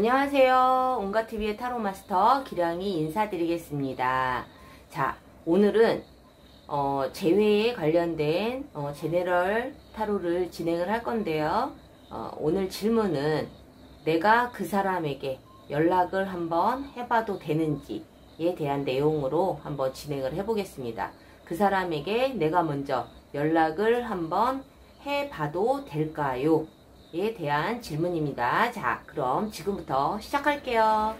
안녕하세요. 온가TV의 타로마스터 기량이 인사드리겠습니다. 자, 오늘은 재회에 관련된 제네럴 타로를 진행을 할 건데요. 오늘 질문은 내가 그 사람에게 연락을 한번 해봐도 되는지에 대한 내용으로 한번 진행을 해보겠습니다. 그 사람에게 내가 먼저 연락을 한번 해봐도 될까요? 에 대한 질문입니다. 자, 그럼 지금부터 시작할게요.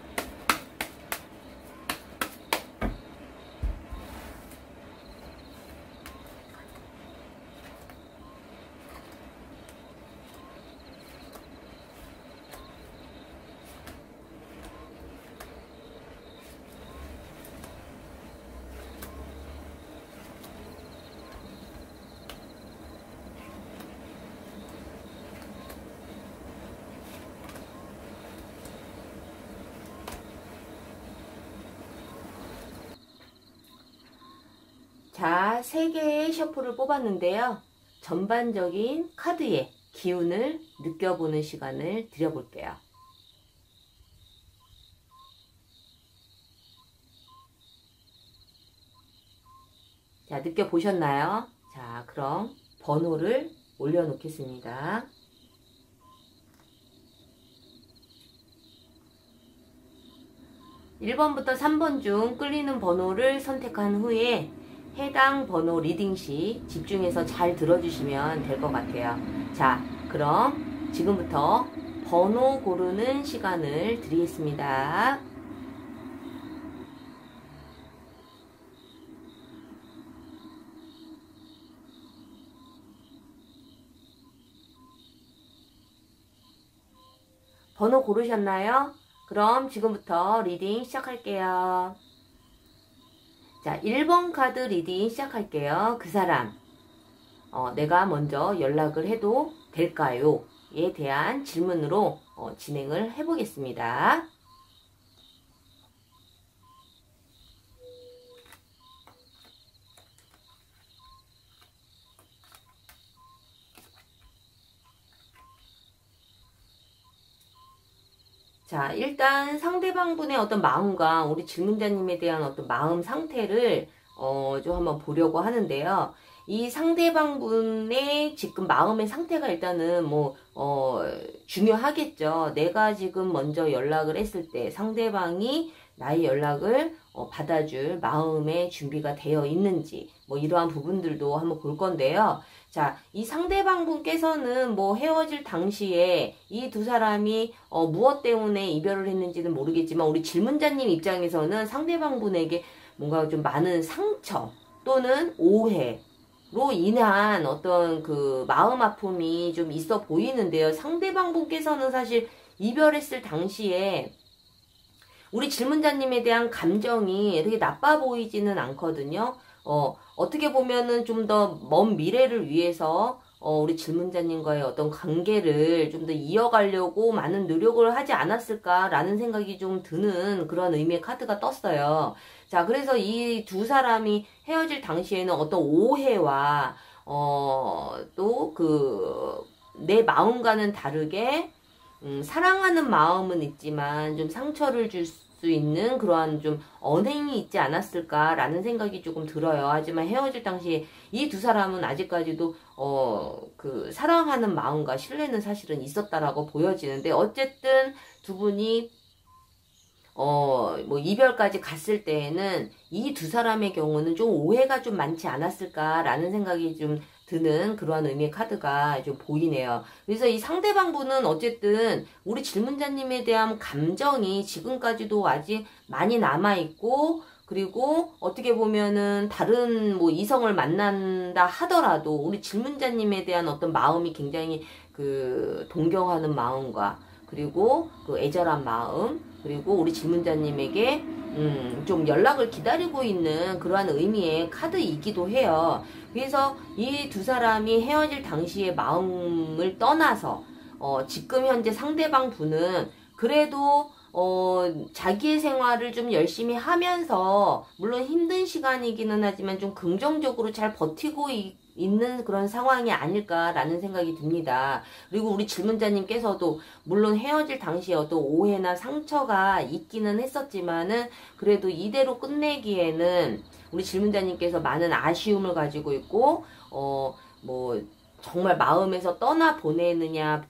자, 3개의 셔플을 뽑았는데요. 전반적인 카드의 기운을 느껴보는 시간을 드려볼게요. 자, 느껴보셨나요? 자, 그럼 번호를 올려놓겠습니다. (1번부터) (3번) 중 끌리는 번호를 선택한 후에 해당 번호 리딩 시 집중해서 잘 들어주시면 될 것 같아요. 자, 그럼 지금부터 번호 고르는 시간을 드리겠습니다. 번호 고르셨나요? 그럼 지금부터 리딩 시작할게요. 자, 1번 카드 리딩 시작할게요. 그 사람, 내가 먼저 연락을 해도 될까요? 에 대한 질문으로 진행을 해보겠습니다. 자, 일단 상대방분의 어떤 마음과 우리 질문자님에 대한 어떤 마음 상태를 좀 한번 보려고 하는데요. 이 상대방분의 지금 마음의 상태가 일단은 중요하겠죠. 내가 지금 먼저 연락을 했을 때 상대방이 나의 연락을 받아줄 마음의 준비가 되어 있는지 이러한 부분들도 한번 볼 건데요. 자, 이 상대방분께서는 헤어질 당시에 이 두 사람이 무엇 때문에 이별을 했는지는 모르겠지만 우리 질문자님 입장에서는 상대방분에게 뭔가 좀 많은 상처 또는 오해로 인한 어떤 그 마음 아픔이 좀 있어 보이는데요. 상대방분께서는 사실 이별했을 당시에 우리 질문자님에 대한 감정이 되게 나빠 보이지는 않거든요. 어떻게 보면은 좀 더 먼 미래를 위해서 우리 질문자님과의 어떤 관계를 좀 더 이어가려고 많은 노력을 하지 않았을까라는 생각이 좀 드는 그런 의미의 카드가 떴어요. 자, 그래서 이 두 사람이 헤어질 당시에는 어떤 오해와 또 내 마음과는 다르게 사랑하는 마음은 있지만 좀 상처를 줄 수 있는 그러한 좀 언행이 있지 않았을까라는 생각이 조금 들어요. 하지만 헤어질 당시에 이 두 사람은 아직까지도 사랑하는 마음과 신뢰는 사실은 있었다라고 보여지는데, 어쨌든 두 분이 이별까지 갔을 때에는 이 두 사람의 경우는 좀 오해가 좀 많지 않았을까라는 생각이 좀 드는 그러한 의미의 카드가 좀 보이네요. 그래서 이 상대방분은 어쨌든 우리 질문자님에 대한 감정이 지금까지도 아직 많이 남아있고, 그리고 어떻게 보면은 다른 이성을 만난다 하더라도 우리 질문자님에 대한 어떤 마음이 굉장히 동경하는 마음과 그리고 애절한 마음, 그리고 우리 질문자님에게 좀 연락을 기다리고 있는 그러한 의미의 카드이기도 해요. 그래서 이 두 사람이 헤어질 당시의 마음을 떠나서 지금 현재 상대방 분은 그래도 자기의 생활을 좀 열심히 하면서, 물론 힘든 시간이기는 하지만 좀 긍정적으로 잘 버티고 있는 그런 상황이 아닐까라는 생각이 듭니다. 그리고 우리 질문자님께서도 물론 헤어질 당시에 어떤 오해나 상처가 있기는 했었지만은 그래도 이대로 끝내기에는 우리 질문자님께서 많은 아쉬움을 가지고 있고, 뭐 정말 마음에서 떠나보내느냐,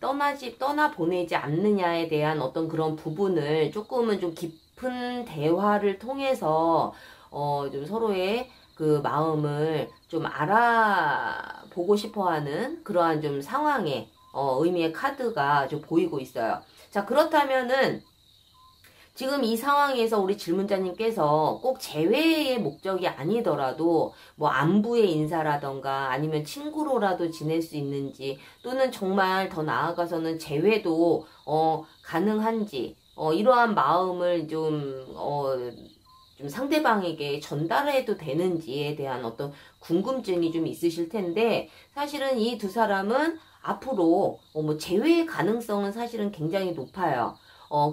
떠나보내지 않느냐에 대한 어떤 그런 부분을 조금은 좀 깊은 대화를 통해서, 좀 서로의 그 마음을 좀 알아보고 싶어 하는 그러한 좀 상황의, 의미의 카드가 좀 보이고 있어요. 자, 그렇다면은, 지금 이 상황에서 우리 질문자님께서 꼭 재회의 목적이 아니더라도 뭐 안부의 인사라던가 아니면 친구로라도 지낼 수 있는지, 또는 정말 더 나아가서는 재회도 가능한지, 이러한 마음을 좀 상대방에게 전달해도 되는지에 대한 어떤 궁금증이 좀 있으실 텐데, 사실은 이 두 사람은 앞으로 뭐 재회의 가능성은 사실은 굉장히 높아요.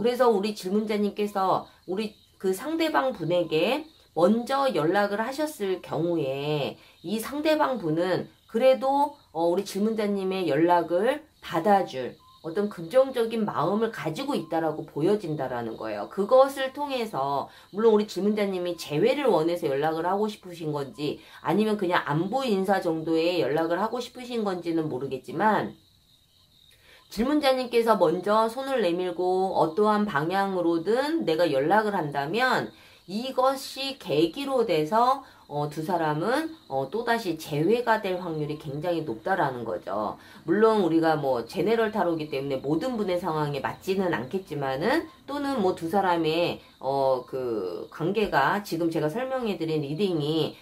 그래서 우리 질문자님께서 우리 그 상대방 분에게 먼저 연락을 하셨을 경우에 이 상대방 분은 그래도 우리 질문자님의 연락을 받아줄 어떤 긍정적인 마음을 가지고 있다라고 보여진다라는 거예요. 그것을 통해서 물론 우리 질문자님이 재회를 원해서 연락을 하고 싶으신 건지 아니면 그냥 안부 인사 정도의 연락을 하고 싶으신 건지는 모르겠지만, 질문자님께서 먼저 손을 내밀고 어떠한 방향으로든 내가 연락을 한다면 이것이 계기로 돼서 두 사람은 또다시 재회가 될 확률이 굉장히 높다라는 거죠. 물론 우리가 뭐 제네럴 타로이기 때문에 모든 분의 상황에 맞지는 않겠지만은, 또는 뭐 두 사람의 그 관계가 지금 제가 설명해드린 리딩이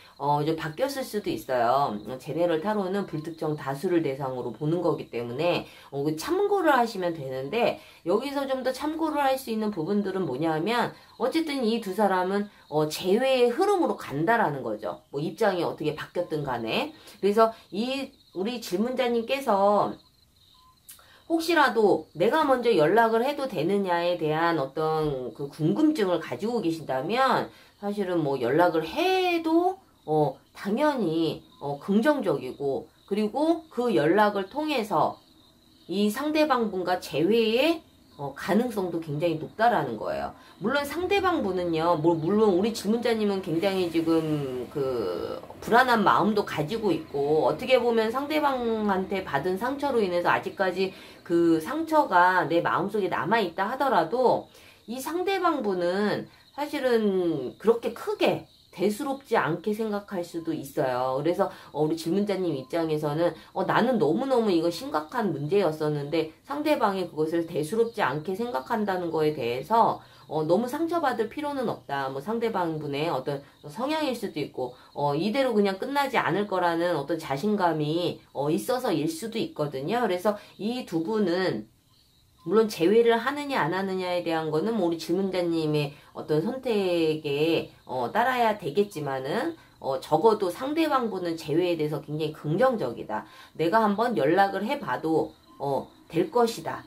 좀 바뀌었을 수도 있어요. 제네럴 타로는 불특정 다수를 대상으로 보는 거기 때문에 참고를 하시면 되는데, 여기서 좀 더 참고를 할 수 있는 부분들은 뭐냐면, 어쨌든 이 두 사람은 재회의 흐름으로 간다라는 거죠. 뭐 입장이 어떻게 바뀌었든 간에. 그래서 우리 질문자님께서 혹시라도 내가 먼저 연락을 해도 되느냐에 대한 어떤 그 궁금증을 가지고 계신다면, 사실은 뭐 연락을 해도 당연히 긍정적이고, 그리고 그 연락을 통해서 이 상대방 분과 재회의 가능성도 굉장히 높다라는 거예요. 물론 상대방 분은요, 물론 우리 질문자님은 굉장히 지금 그 불안한 마음도 가지고 있고, 어떻게 보면 상대방한테 받은 상처로 인해서 아직까지 그 상처가 내 마음속에 남아있다 하더라도, 이 상대방 분은 사실은 그렇게 크게 대수롭지 않게 생각할 수도 있어요. 그래서 우리 질문자님 입장에서는 나는 너무너무 이거 심각한 문제였었는데 상대방이 그것을 대수롭지 않게 생각한다는 거에 대해서 너무 상처받을 필요는 없다. 뭐 상대방분의 어떤 성향일 수도 있고 이대로 그냥 끝나지 않을 거라는 어떤 자신감이 있어서일 수도 있거든요. 그래서 이 두 분은 물론 재회를 하느냐 안 하느냐에 대한 거는 뭐 우리 질문자님의 어떤 선택에 따라야 되겠지만은, 적어도 상대방분은 재회에 대해서 굉장히 긍정적이다. 내가 한번 연락을 해봐도 될 것이다.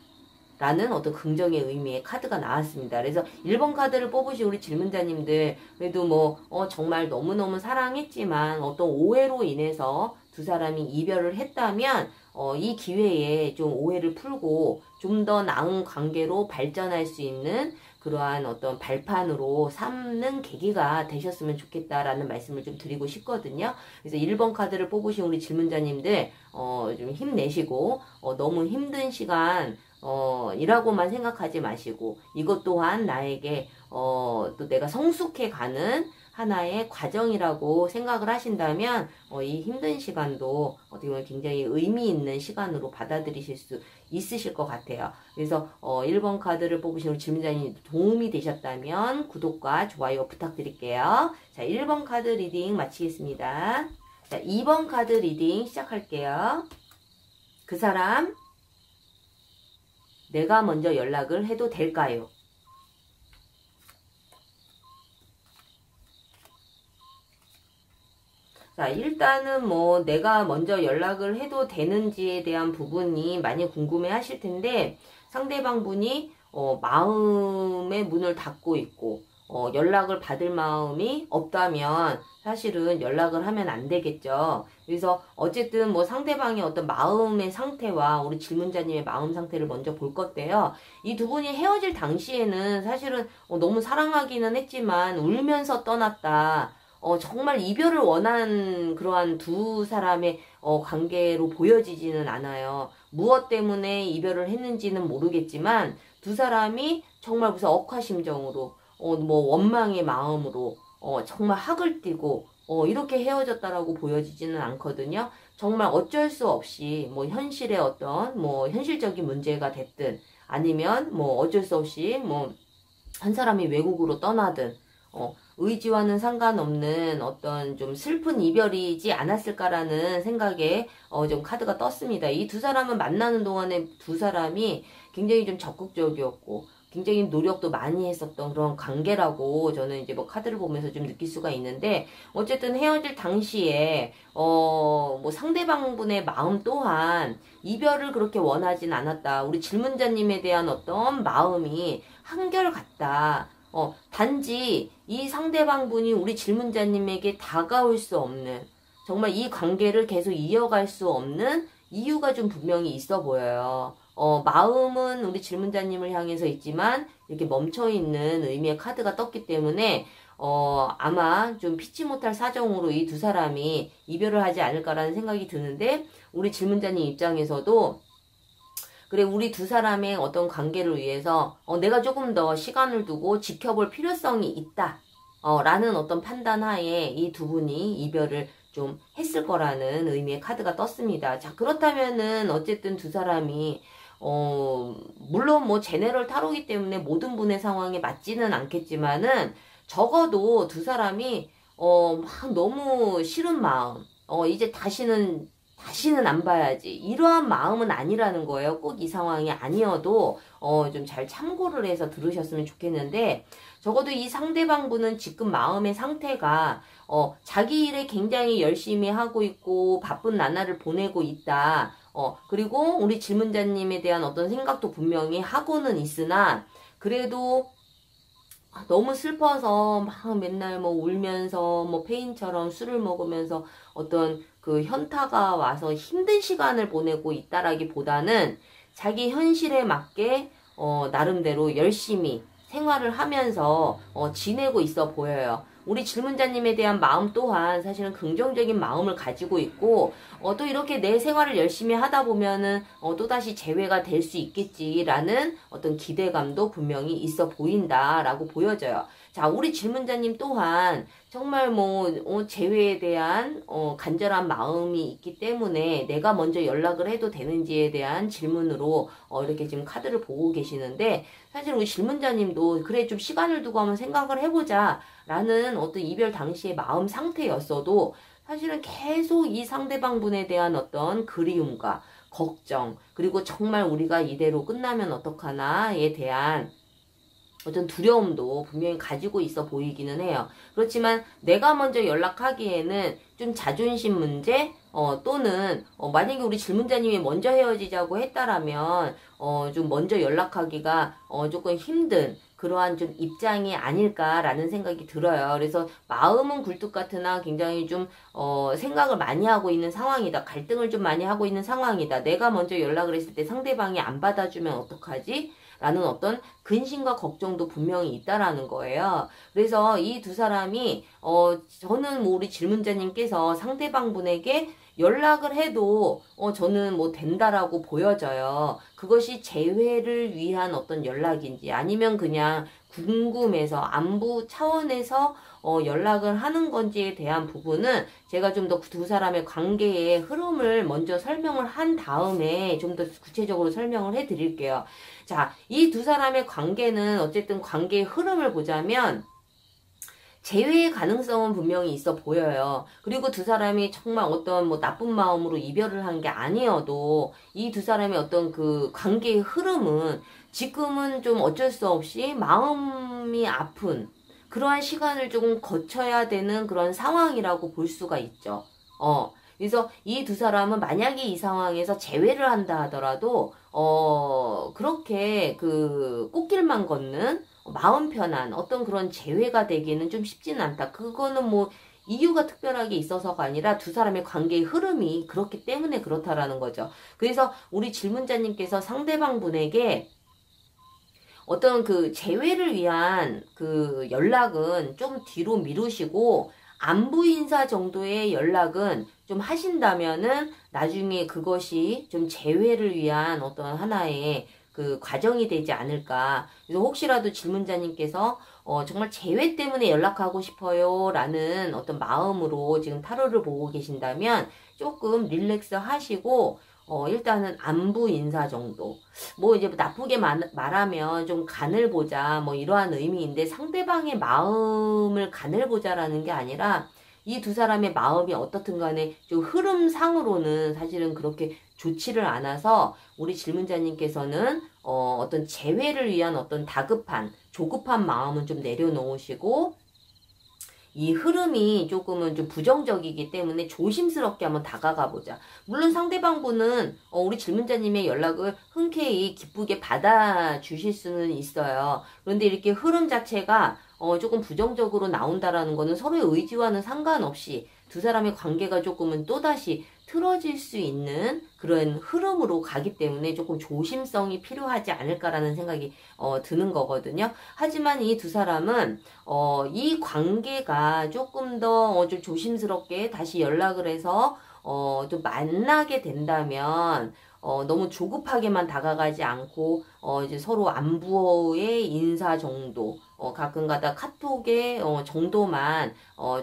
라는 어떤 긍정의 의미의 카드가 나왔습니다. 그래서 1번 카드를 뽑으신 우리 질문자님들, 그래도 뭐 정말 너무너무 사랑했지만 어떤 오해로 인해서 두 사람이 이별을 했다면 이 기회에 좀 오해를 풀고 좀 더 나은 관계로 발전할 수 있는 그러한 어떤 발판으로 삼는 계기가 되셨으면 좋겠다라는 말씀을 좀 드리고 싶거든요. 그래서 1번 카드를 뽑으신 우리 질문자님들 좀 힘내시고 너무 힘든 시간 이라고만 생각하지 마시고, 이것 또한 나에게 또 내가 성숙해가는 하나의 과정이라고 생각을 하신다면 이 힘든 시간도 어떻게 보면 굉장히 의미 있는 시간으로 받아들이실 수 있으실 것 같아요. 그래서 1번 카드를 뽑으신 우리 질문자님 도움이 되셨다면 구독과 좋아요 부탁드릴게요. 자, 1번 카드 리딩 마치겠습니다. 자, 2번 카드 리딩 시작할게요. 그 사람 내가 먼저 연락을 해도 될까요? 자, 일단은 뭐 내가 먼저 연락을 해도 되는지에 대한 부분이 많이 궁금해 하실 텐데, 상대방 분이 마음의 문을 닫고 있고 연락을 받을 마음이 없다면 사실은 연락을 하면 안 되겠죠. 그래서 어쨌든 뭐 상대방의 어떤 마음의 상태와 우리 질문자님의 마음 상태를 먼저 볼 건데요. 이 두 분이 헤어질 당시에는 사실은 너무 사랑하기는 했지만 울면서 떠났다. 정말 이별을 원한 그러한 두 사람의 관계로 보여지지는 않아요. 무엇 때문에 이별을 했는지는 모르겠지만 두 사람이 정말 무슨 억하심정으로 뭐 원망의 마음으로 정말 학을 띠고 이렇게 헤어졌다라고 보여지지는 않거든요. 정말 어쩔 수 없이 뭐 현실의 어떤 뭐 현실적인 문제가 됐든 아니면 뭐 어쩔 수 없이 뭐 한 사람이 외국으로 떠나든 의지와는 상관없는 어떤 좀 슬픈 이별이지 않았을까라는 생각에 좀 카드가 떴습니다. 이 두 사람은 만나는 동안에 두 사람이 굉장히 좀 적극적이었고 굉장히 노력도 많이 했었던 그런 관계라고 저는 이제 뭐 카드를 보면서 좀 느낄 수가 있는데 어쨌든 헤어질 당시에 뭐 상대방분의 마음 또한 이별을 그렇게 원하진 않았다. 우리 질문자님에 대한 어떤 마음이 한결같다. 단지 이 상대방분이 우리 질문자님에게 다가올 수 없는 정말 이 관계를 계속 이어갈 수 없는 이유가 좀 분명히 있어 보여요. 마음은 우리 질문자님을 향해서 있지만 이렇게 멈춰있는 의미의 카드가 떴기 때문에 아마 좀 피치 못할 사정으로 이 두 사람이 이별을 하지 않을까라는 생각이 드는데 우리 질문자님 입장에서도 그래 우리 두 사람의 어떤 관계를 위해서 내가 조금 더 시간을 두고 지켜볼 필요성이 있다 라는 어떤 판단하에 이 두 분이 이별을 좀 했을 거라는 의미의 카드가 떴습니다. 자 그렇다면은 어쨌든 두 사람이 물론 뭐 제네럴 타로이기 때문에 모든 분의 상황에 맞지는 않겠지만은 적어도 두 사람이 막 너무 싫은 마음 이제 다시는 안 봐야지 이러한 마음은 아니라는 거예요. 꼭 이 상황이 아니어도 좀 잘 참고를 해서 들으셨으면 좋겠는데 적어도 이 상대방 분은 지금 마음의 상태가 자기 일에 굉장히 열심히 하고 있고 바쁜 나날을 보내고 있다. 그리고 우리 질문자님에 대한 어떤 생각도 분명히 하고는 있으나 그래도 너무 슬퍼서 막 맨날 뭐 울면서 뭐 페인처럼 술을 먹으면서 어떤 그 현타가 와서 힘든 시간을 보내고 있다라기보다는 자기 현실에 맞게 나름대로 열심히 생활을 하면서 지내고 있어 보여요. 우리 질문자님에 대한 마음 또한 사실은 긍정적인 마음을 가지고 있고 또 이렇게 내 생활을 열심히 하다 보면은 또다시 재회가 될 수 있겠지라는 어떤 기대감도 분명히 있어 보인다라고 보여져요. 자, 우리 질문자님 또한 정말 뭐 재회에 대한 간절한 마음이 있기 때문에 내가 먼저 연락을 해도 되는지에 대한 질문으로 이렇게 지금 카드를 보고 계시는데 사실 우리 질문자님도 그래 좀 시간을 두고 한번 생각을 해보자 라는 어떤 이별 당시의 마음 상태였어도 사실은 계속 이 상대방 분에 대한 어떤 그리움과 걱정 그리고 정말 우리가 이대로 끝나면 어떡하나에 대한 어떤 두려움도 분명히 가지고 있어 보이기는 해요. 그렇지만 내가 먼저 연락하기에는 좀 자존심 문제 또는 만약에 우리 질문자님이 먼저 헤어지자고 했다라면 좀 먼저 연락하기가 조금 힘든 그러한 좀 입장이 아닐까라는 생각이 들어요. 그래서 마음은 굴뚝 같으나 굉장히 좀 생각을 많이 하고 있는 상황이다. 갈등을 좀 많이 하고 있는 상황이다. 내가 먼저 연락을 했을 때 상대방이 안 받아주면 어떡하지? 라는 어떤 근심과 걱정도 분명히 있다라는 거예요. 그래서 이 두 사람이 저는 뭐 우리 질문자님께서 상대방 분에게 연락을 해도 저는 뭐 된다라고 보여져요. 그것이 재회를 위한 어떤 연락인지 아니면 그냥 궁금해서 안부 차원에서 연락을 하는 건지에 대한 부분은 제가 좀 더 두 사람의 관계의 흐름을 먼저 설명을 한 다음에 좀 더 구체적으로 설명을 해 드릴게요. 자, 이 두 사람의 관계는 어쨌든 관계의 흐름을 보자면 재회의 가능성은 분명히 있어 보여요. 그리고 두 사람이 정말 어떤 뭐 나쁜 마음으로 이별을 한 게 아니어도 이 두 사람의 어떤 그 관계의 흐름은 지금은 좀 어쩔 수 없이 마음이 아픈 그러한 시간을 조금 거쳐야 되는 그런 상황이라고 볼 수가 있죠. 그래서 이 두 사람은 만약에 이 상황에서 재회를 한다 하더라도 그렇게 그 꽃길만 걷는 마음 편한 어떤 그런 재회가 되기는 좀 쉽지는 않다. 그거는 뭐 이유가 특별하게 있어서가 아니라 두 사람의 관계의 흐름이 그렇기 때문에 그렇다라는 거죠. 그래서 우리 질문자님께서 상대방 분에게 어떤 그 재회를 위한 그 연락은 좀 뒤로 미루시고 안부 인사 정도의 연락은 좀 하신다면은 나중에 그것이 좀 재회를 위한 어떤 하나의 그 과정이 되지 않을까. 그래서 혹시라도 질문자님께서 정말 재회 때문에 연락하고 싶어요 라는 어떤 마음으로 지금 타로를 보고 계신다면 조금 릴렉스 하시고 일단은 안부 인사 정도. 뭐 이제 나쁘게 말하면 좀 간을 보자 뭐 이러한 의미인데 상대방의 마음을 간을 보자라는 게 아니라 이 두 사람의 마음이 어떻든 간에 좀 흐름상으로는 사실은 그렇게 좋지를 않아서 우리 질문자님께서는 어떤 재회를 위한 어떤 다급한 조급한 마음은 좀 내려놓으시고 이 흐름이 조금은 좀 부정적이기 때문에 조심스럽게 한번 다가가 보자. 물론 상대방분은 우리 질문자님의 연락을 흔쾌히 기쁘게 받아주실 수는 있어요. 그런데 이렇게 흐름 자체가 조금 부정적으로 나온다라는 거는 서로의 의지와는 상관없이 두 사람의 관계가 조금은 또다시 틀어질 수 있는 그런 흐름으로 가기 때문에 조금 조심성이 필요하지 않을까라는 생각이 드는 거거든요. 하지만 이 두 사람은 이 관계가 조금 더 좀 조심스럽게 다시 연락을 해서 좀 만나게 된다면 너무 조급하게만 다가가지 않고 이제 서로 안부의 인사 정도 가끔가다 카톡의 정도만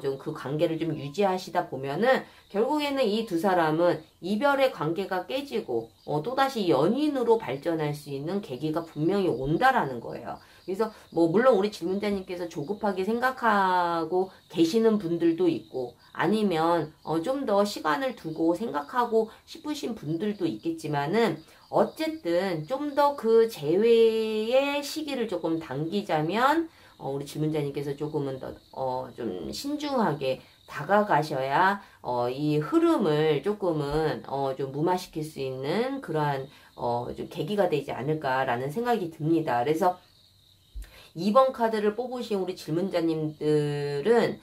좀 그 관계를 좀 유지하시다 보면은 결국에는 이 두 사람은 이별의 관계가 깨지고 또다시 연인으로 발전할 수 있는 계기가 분명히 온다라는 거예요. 그래서 뭐 물론 우리 질문자님께서 조급하게 생각하고 계시는 분들도 있고 아니면 좀 더 시간을 두고 생각하고 싶으신 분들도 있겠지만은 어쨌든 좀 더 그 재회의 시기를 조금 당기자면 우리 질문자님께서 조금은 더 좀 신중하게 다가가셔야 이 흐름을 조금은 좀 무마시킬 수 있는 그러한 좀 계기가 되지 않을까라는 생각이 듭니다. 그래서 2번 카드를 뽑으신 우리 질문자님들은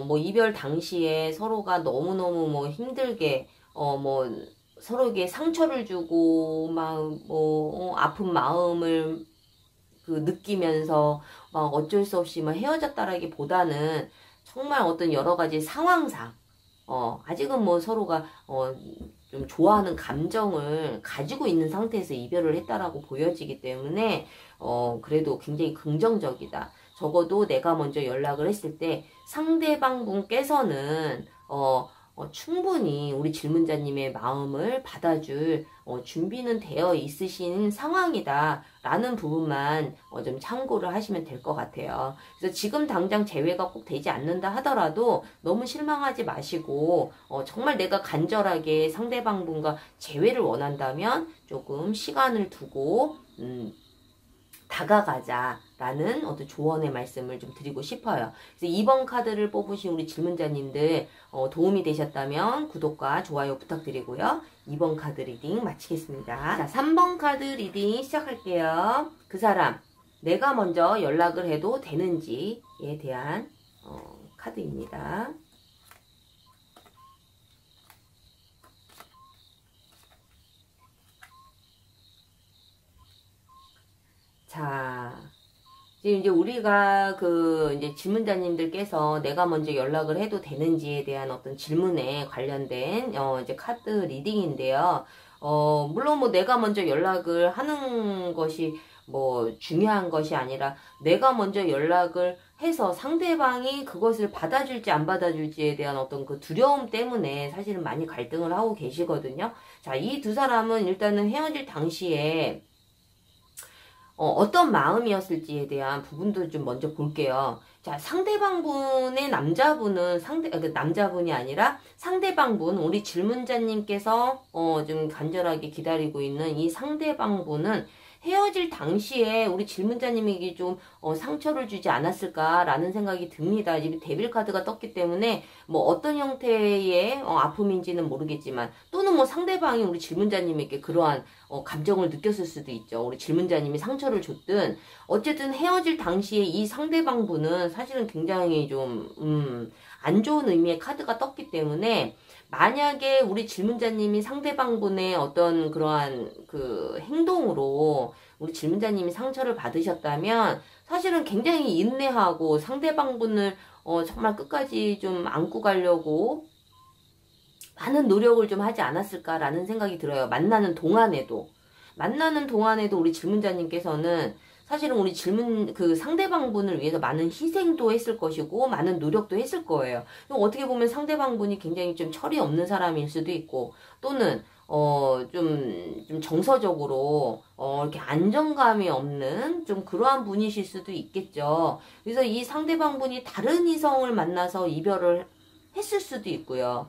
뭐 이별 당시에 서로가 너무너무 뭐 힘들게 뭐 서로에게 상처를 주고 막 뭐 아픈 마음을 그 느끼면서 막 어쩔 수 없이 막 헤어졌다라기보다는 정말 어떤 여러 가지 상황상 아직은 뭐 서로가 좀 좋아하는 감정을 가지고 있는 상태에서 이별을 했다라고 보여지기 때문에 그래도 굉장히 긍정적이다. 적어도 내가 먼저 연락을 했을 때 상대방 분께서는 충분히 우리 질문자님의 마음을 받아줄 준비는 되어 있으신 상황이다 라는 부분만 좀 참고를 하시면 될 것 같아요. 그래서 지금 당장 재회가 꼭 되지 않는다 하더라도 너무 실망하지 마시고 정말 내가 간절하게 상대방 분과 재회를 원한다면 조금 시간을 두고 다가가자라는 어떤 조언의 말씀을 좀 드리고 싶어요. 그래서 2번 카드를 뽑으신 우리 질문자님들 도움이 되셨다면 구독과 좋아요 부탁드리고요. 2번 카드 리딩 마치겠습니다. 자, 3번 카드 리딩 시작할게요. 그 사람 내가 먼저 연락을 해도 되는지에 대한 카드입니다. 자, 지금 이제 우리가 이제 질문자님들께서 내가 먼저 연락을 해도 되는지에 대한 어떤 질문에 관련된 이제 카드 리딩인데요. 물론 뭐 내가 먼저 연락을 하는 것이 뭐 중요한 것이 아니라 내가 먼저 연락을 해서 상대방이 그것을 받아줄지 안 받아줄지에 대한 어떤 그 두려움 때문에 사실은 많이 갈등을 하고 계시거든요. 자, 이 두 사람은 일단은 헤어질 당시에 어떤 마음이었을지에 대한 부분도 좀 먼저 볼게요. 자, 상대방분의 남자분은 남자분이 아니라 상대방분, 우리 질문자님께서 좀 간절하게 기다리고 있는 이 상대방분은 헤어질 당시에 우리 질문자님에게 좀 상처를 주지 않았을까라는 생각이 듭니다. 지금 데빌 카드가 떴기 때문에 뭐 어떤 형태의 아픔인지는 모르겠지만, 또는 뭐 상대방이 우리 질문자님에게 그러한 감정을 느꼈을 수도 있죠. 우리 질문자님이 상처를 줬든, 어쨌든 헤어질 당시에 이 상대방 분은 사실은 굉장히 좀 안 좋은 의미의 카드가 떴기 때문에, 만약에 우리 질문자님이 상대방 분의 어떤 그러한 그 행동으로 우리 질문자님이 상처를 받으셨다면, 사실은 굉장히 인내하고 상대방 분을 정말 끝까지 좀 안고 가려고 많은 노력을 좀 하지 않았을까라는 생각이 들어요. 만나는 동안에도 우리 질문자님께서는 사실은 우리 그 상대방 분을 위해서 많은 희생도 했을 것이고 많은 노력도 했을 거예요. 어떻게 보면 상대방 분이 굉장히 좀 철이 없는 사람일 수도 있고, 또는 좀 정서적으로 이렇게 안정감이 없는 좀 그러한 분이실 수도 있겠죠. 그래서 이 상대방 분이 다른 이성을 만나서 이별을 했을 수도 있고요.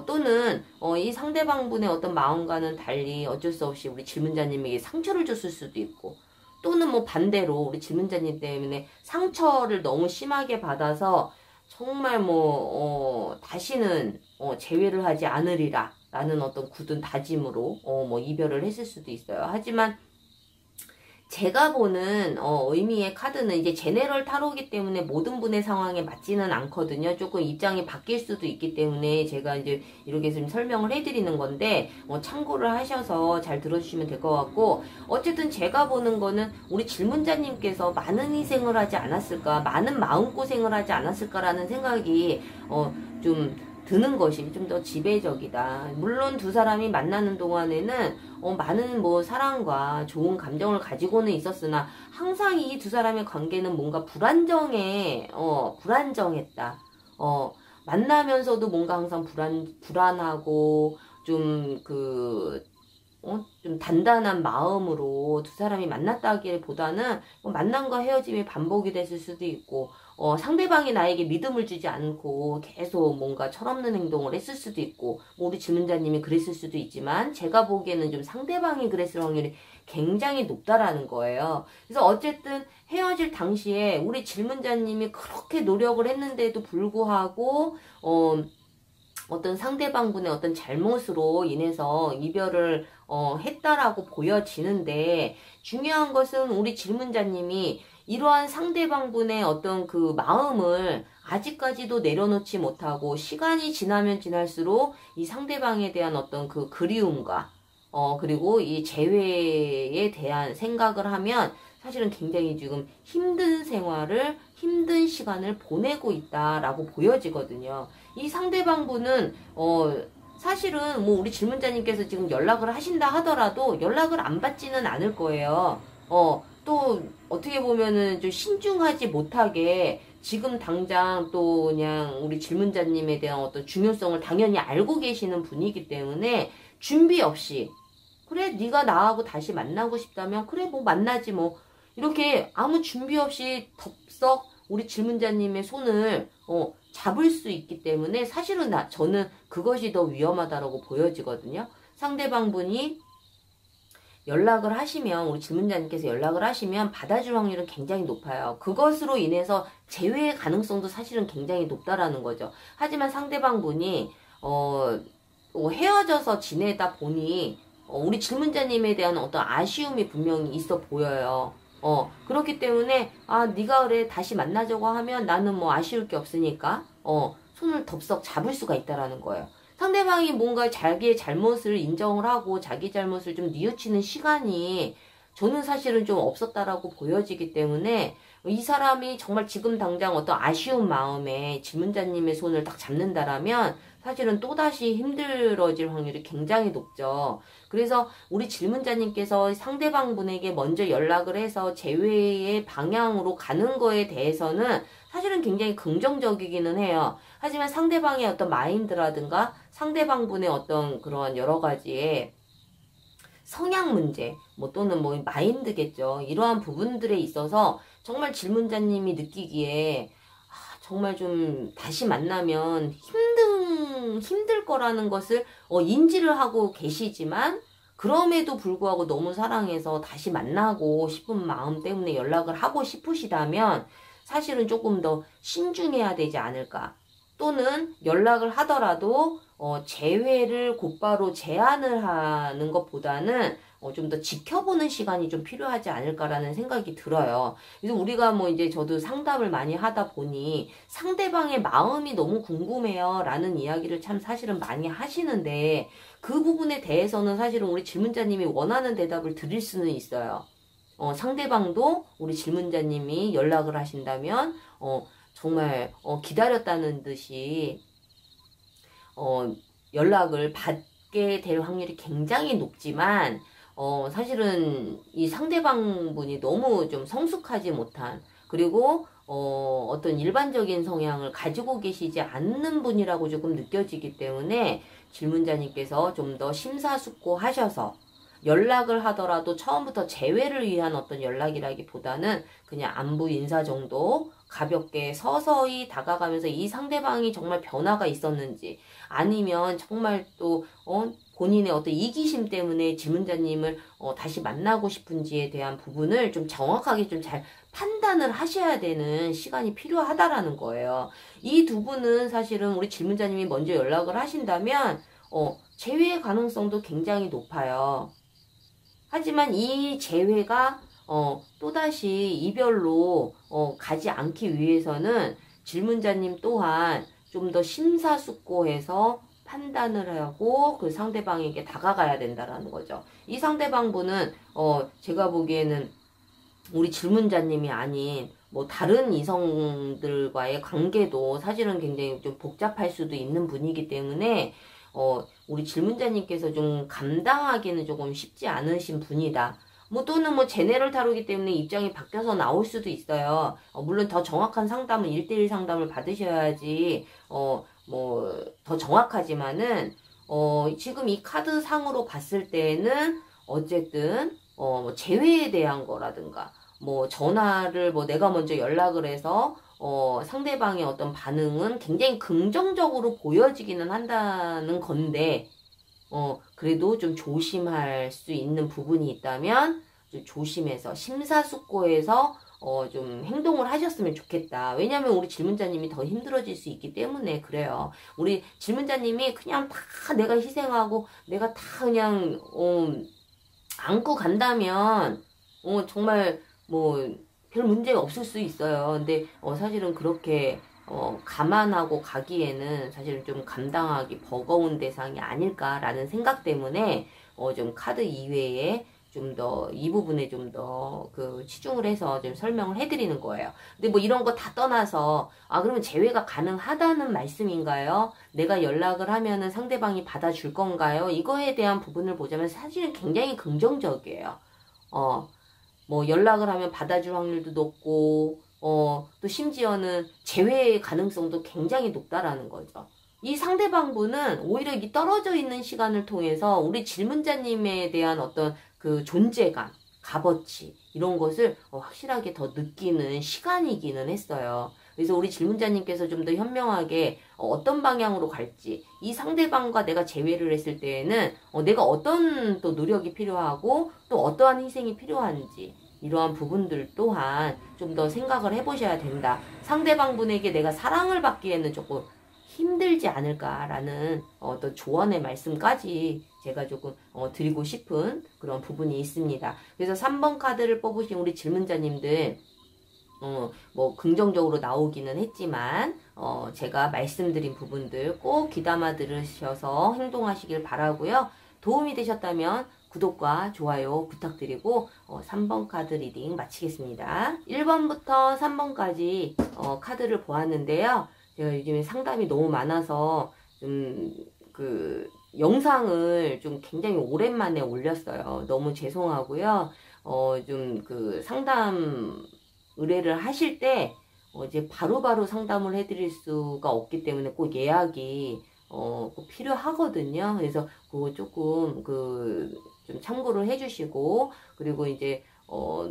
또는 이 상대방 분의 어떤 마음과는 달리 어쩔 수 없이 우리 질문자님에게 상처를 줬을 수도 있고, 또는 뭐 반대로 우리 질문자님 때문에 상처를 너무 심하게 받아서 정말 다시는 재회를 하지 않으리라 라는 어떤 굳은 다짐으로 뭐 이별을 했을 수도 있어요. 하지만 제가 보는 의미의 카드는 이제 제네럴 타로이기 때문에 모든 분의 상황에 맞지는 않거든요. 조금 입장이 바뀔 수도 있기 때문에 제가 이제 이렇게 좀 설명을 해드리는 건데, 참고를 하셔서 잘 들어주시면 될 것 같고, 어쨌든 제가 보는 거는 우리 질문자님께서 많은 희생을 하지 않았을까, 많은 마음고생을 하지 않았을까라는 생각이 좀 드는 것이 좀 더 지배적이다. 물론 두 사람이 만나는 동안에는 많은 뭐 사랑과 좋은 감정을 가지고는 있었으나, 항상 이 두 사람의 관계는 뭔가 불안정했다. 만나면서도 뭔가 항상 불안하고 좀 좀 단단한 마음으로 두 사람이 만났다기보다는 만남과 헤어짐이 반복이 됐을 수도 있고, 상대방이 나에게 믿음을 주지 않고 계속 뭔가 철없는 행동을 했을 수도 있고, 우리 질문자님이 그랬을 수도 있지만, 제가 보기에는 좀 상대방이 그랬을 확률이 굉장히 높다라는 거예요. 그래서 어쨌든 헤어질 당시에 우리 질문자님이 그렇게 노력을 했는데도 불구하고 어떤 상대방분의 어떤 잘못으로 인해서 이별을 했다라고 보여지는데, 중요한 것은 우리 질문자님이 이러한 상대방분의 어떤 그 마음을 아직까지도 내려놓지 못하고, 시간이 지나면 지날수록 이 상대방에 대한 어떤 그 그리움과 그리고 이 재회에 대한 생각을 하면, 사실은 굉장히 지금 힘든 시간을 보내고 있다라고 보여지거든요. 이 상대방 분은 사실은 뭐 우리 질문자님께서 지금 연락을 하신다 하더라도 연락을 안 받지는 않을 거예요. 또 어떻게 보면은 좀 신중하지 못하게 지금 당장 또 그냥 우리 질문자님에 대한 어떤 중요성을 당연히 알고 계시는 분이기 때문에, 준비 없이 그래 네가 나하고 다시 만나고 싶다면 그래 뭐 만나지 뭐, 이렇게 아무 준비 없이 덥석 우리 질문자님의 손을 잡을 수 있기 때문에, 사실은 저는 그것이 더 위험하다고 보여지거든요. 상대방 분이 연락을 하시면, 우리 질문자님께서 연락을 하시면 받아줄 확률은 굉장히 높아요. 그것으로 인해서 재회의 가능성도 사실은 굉장히 높다라는 거죠. 하지만 상대방 분이 헤어져서 지내다 보니 우리 질문자님에 대한 어떤 아쉬움이 분명히 있어 보여요. 그렇기 때문에 네가 그래 다시 만나자고 하면 나는 뭐 아쉬울 게 없으니까 손을 덥석 잡을 수가 있다라는 거예요. 상대방이 뭔가 자기의 잘못을 인정을 하고 자기 잘못을 좀 뉘우치는 시간이 저는 사실은 좀 없었다라고 보여지기 때문에, 이 사람이 정말 지금 당장 어떤 아쉬운 마음에 질문자님의 손을 딱 잡는다라면 사실은 또다시 힘들어질 확률이 굉장히 높죠. 그래서 우리 질문자님께서 상대방 분에게 먼저 연락을 해서 재회의 방향으로 가는 거에 대해서는 사실은 굉장히 긍정적이기는 해요. 하지만 상대방의 어떤 마인드라든가 상대방 분의 어떤 그런 여러 가지의 성향 문제, 뭐 또는 뭐 마인드겠죠. 이러한 부분들에 있어서 정말 질문자님이 느끼기에 정말 좀 다시 만나면 힘들 거라는 것을 인지를 하고 계시지만, 그럼에도 불구하고 너무 사랑해서 다시 만나고 싶은 마음 때문에 연락을 하고 싶으시다면 사실은 조금 더 신중해야 되지 않을까. 또는 연락을 하더라도 재회를 곧바로 제안을 하는 것보다는 좀 더 지켜보는 시간이 좀 필요하지 않을까라는 생각이 들어요. 그래서 우리가 뭐 이제 저도 상담을 많이 하다 보니 상대방의 마음이 너무 궁금해요 라는 이야기를 참 사실은 많이 하시는데 그 부분에 대해서는 사실은 우리 질문자님이 원하는 대답을 드릴 수는 있어요. 상대방도 우리 질문자님이 연락을 하신다면 정말 기다렸다는 듯이 연락을 받게 될 확률이 굉장히 높지만 사실은 이 상대방분이 너무 좀 성숙하지 못한 그리고 어떤 일반적인 성향을 가지고 계시지 않는 분이라고 조금 느껴지기 때문에 질문자님께서 좀 더 심사숙고하셔서 연락을 하더라도 처음부터 재회를 위한 어떤 연락이라기보다는 그냥 안부 인사 정도 가볍게 서서히 다가가면서 이 상대방이 정말 변화가 있었는지 아니면 정말 또 본인의 어떤 이기심 때문에 질문자님을 다시 만나고 싶은지에 대한 부분을 좀 정확하게 좀 잘 판단을 하셔야 되는 시간이 필요하다라는 거예요. 이 두 분은 사실은 우리 질문자님이 먼저 연락을 하신다면 재회의 가능성도 굉장히 높아요. 하지만 이 재회가 또다시 이별로 가지 않기 위해서는 질문자님 또한 좀 더 심사숙고해서 판단을 하고 그 상대방에게 다가가야 된다라는 거죠. 이 상대방분은 제가 보기에는 우리 질문자님이 아닌 뭐 다른 이성들과의 관계도 사실은 굉장히 좀 복잡할 수도 있는 분이기 때문에 우리 질문자님께서 좀 감당하기는 조금 쉽지 않으신 분이다. 뭐 또는 뭐 제네럴 타로기 때문에 입장이 바뀌어서 나올 수도 있어요. 물론 더 정확한 상담은 1대1 상담을 받으셔야지 뭐 더 정확하지만은 지금 이 카드 상으로 봤을 때는 어쨌든 뭐 재회에 대한 거라든가 뭐 전화를 뭐 내가 먼저 연락을 해서 상대방의 어떤 반응은 굉장히 긍정적으로 보여지기는 한다는 건데 그래도 좀 조심할 수 있는 부분이 있다면 좀 조심해서 심사숙고해서 좀 행동을 하셨으면 좋겠다. 왜냐면 우리 질문자님이 더 힘들어질 수 있기 때문에 그래요. 우리 질문자님이 그냥 다 내가 희생하고 내가 다 그냥 안고 간다면 정말 뭐 별 문제 없을 수 있어요. 근데 사실은 그렇게 감안하고 가기에는 사실은 좀 감당하기 버거운 대상이 아닐까라는 생각 때문에 좀 카드 이외에 좀 더 이 부분에 좀 더 그 치중을 해서 좀 설명을 해드리는 거예요. 근데 뭐 이런 거 다 떠나서 그러면 재회가 가능하다는 말씀인가요? 내가 연락을 하면은 상대방이 받아줄 건가요? 이거에 대한 부분을 보자면 사실은 굉장히 긍정적이에요. 뭐 연락을 하면 받아줄 확률도 높고 또 심지어는 재회의 가능성도 굉장히 높다라는 거죠. 이 상대방분은 오히려 이 떨어져 있는 시간을 통해서 우리 질문자님에 대한 어떤 그 존재감, 값어치 이런 것을 확실하게 더 느끼는 시간이기는 했어요. 그래서 우리 질문자님께서 좀 더 현명하게 어떤 방향으로 갈지 이 상대방과 내가 재회를 했을 때에는 내가 어떤 또 노력이 필요하고 또 어떠한 희생이 필요한지 이러한 부분들 또한 좀 더 생각을 해보셔야 된다. 상대방분에게 내가 사랑을 받기에는 조금 힘들지 않을까라는 어떤 조언의 말씀까지 제가 조금 드리고 싶은 그런 부분이 있습니다. 그래서 3번 카드를 뽑으신 우리 질문자님들 뭐 긍정적으로 나오기는 했지만 제가 말씀드린 부분들 꼭 귀담아 들으셔서 행동하시길 바라고요. 도움이 되셨다면 구독과 좋아요 부탁드리고 3번 카드 리딩 마치겠습니다. 1번부터 3번까지 카드를 보았는데요. 제가 요즘에 상담이 너무 많아서 좀 그 영상을 좀 굉장히 오랜만에 올렸어요. 너무 죄송하고요. 좀 그 상담 의뢰를 하실 때 이제 바로바로 상담을 해드릴 수가 없기 때문에 꼭 예약이 꼭 필요하거든요. 그래서 그거 조금 좀 참고를 해주시고 그리고 이제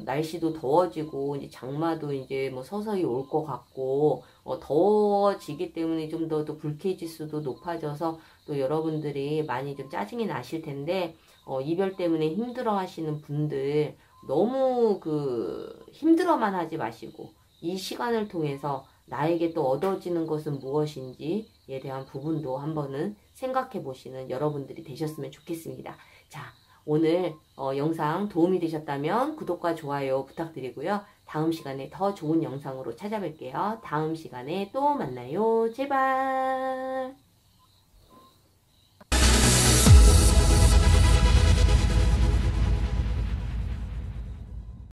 날씨도 더워지고 이제 장마도 이제 뭐 서서히 올 것 같고 더워지기 때문에 좀 더 불쾌지수도 높아져서 또 여러분들이 많이 좀 짜증이 나실 텐데 이별 때문에 힘들어 하시는 분들 너무 힘들어만 하지 마시고 이 시간을 통해서 나에게 또 얻어지는 것은 무엇인지에 대한 부분도 한번은 생각해 보시는 여러분들이 되셨으면 좋겠습니다. 자, 오늘 영상 도움이 되셨다면 구독과 좋아요 부탁드리고요. 다음 시간에 더 좋은 영상으로 찾아뵐게요. 다음 시간에 또 만나요. 제발.